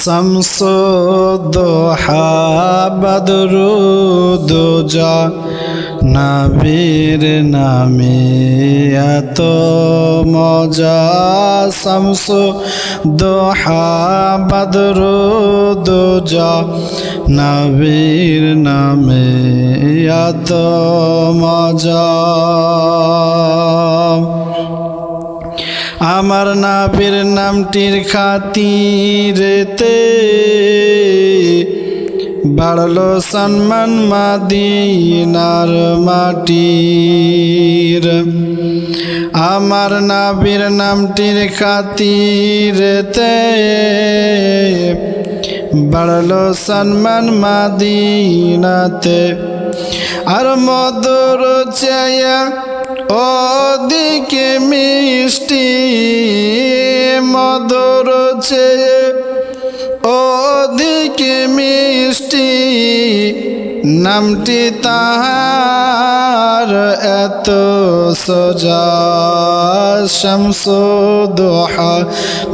শামসুদ্দোহা বদরুদ্দোজা নবীর নামে এত মজা শামসুদ্দোহা বদরুদ্দোজা নবীর নামে এত মজা আমার নবীর নামটির খাতিরেতে বাড়লো সম্মান মদিনার মাটির আমার নবীর নামটির খাতিরেতে বাড়লো সম্মান মদিনাতে আর মধুর চেয়ে ওদিকে মিষ্টি মধুর চেয়ে ওদিকে মিষ্টি নামটি তাহার এত সোজা শামসুদ্দোহা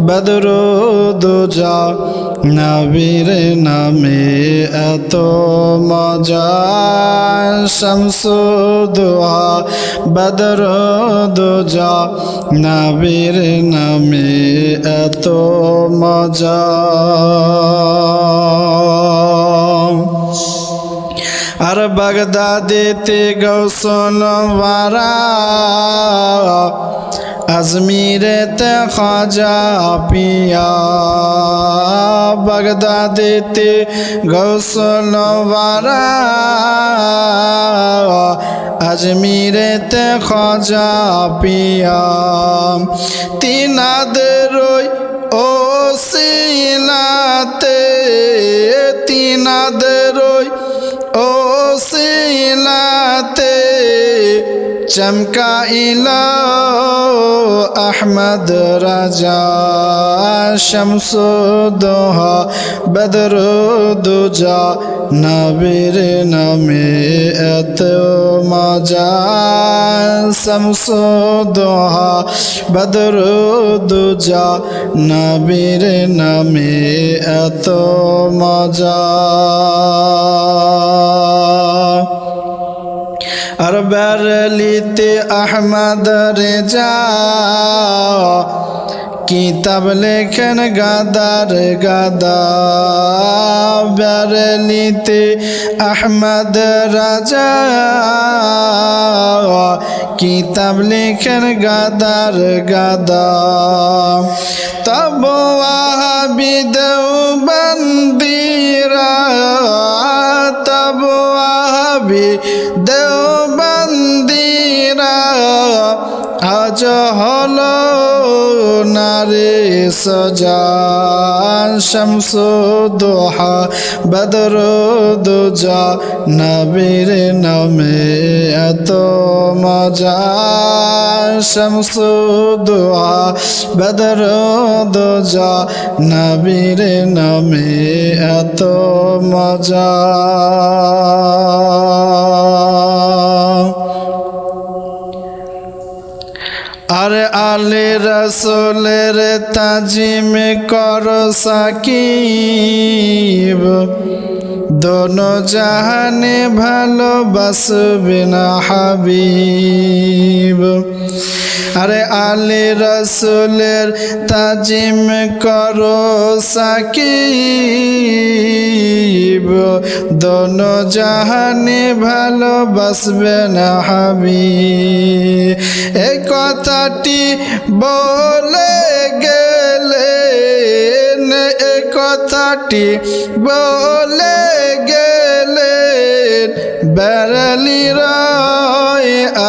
বদরুদ্দোজা নবীর নামে এত মজা শামসুদ্দোহা বদরুদ্দোজা নবীর নামে এত মজা আর বাগদাদেতে গৌসুল ওয়ারা আজমিরেতে খাজা পিয়া বাগদাদেতে গৌসুল ওয়ারা আজমিরেতে খাজা পিয়া তিনাদের ওসিলাতে তিনাদের ওসিলাতে চমকাইলা আহমদ রাজা শামসুদ্দোহা বদরুদ্দোজা নবীর নামে এত মজা শামসুদ্দোহা বদরুদ্দোজা নবীর নামে এত মজা আর বেরেলিতে আহমদ রেজা কিতাব লেখেন গাদার গাদা বেরেলিতে আহমদ রাজা কিতাব লেখেন গাদার গাদা তব ওয়াহাবি দেওবন্দিরা তব ওয়াহাবি দেওবন্দিরা আজ হলো নারে সজা শামসুদ্দোহা বদরুদ্দোজা নবীর নামে এত মজা শামসুদ্দোহা বদরুদ্দোজা নবীর নামে এত মজা আর আলে রসুলের তাজিম কর সাকিব দোনো জাহানে ভালোবাসবে না হাবিব আরে আলে রসুলের তাজিম করো সাকিব দোনো জাহানে ভালোবাসবে না হাবিব এই কথাটি বলে গেলেন এই কথাটি বলে গেলেন বেরেলির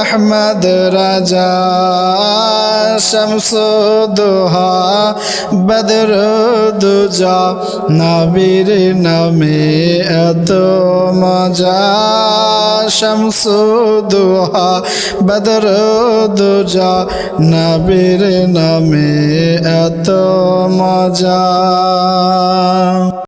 আহমদ রাজা শামসুদ্দোহা বদরুদ্দোজা নবীর নামে এত মজা শামসুদ্দোহা বদরুদ্দোজা নবীর নামে এত মজা।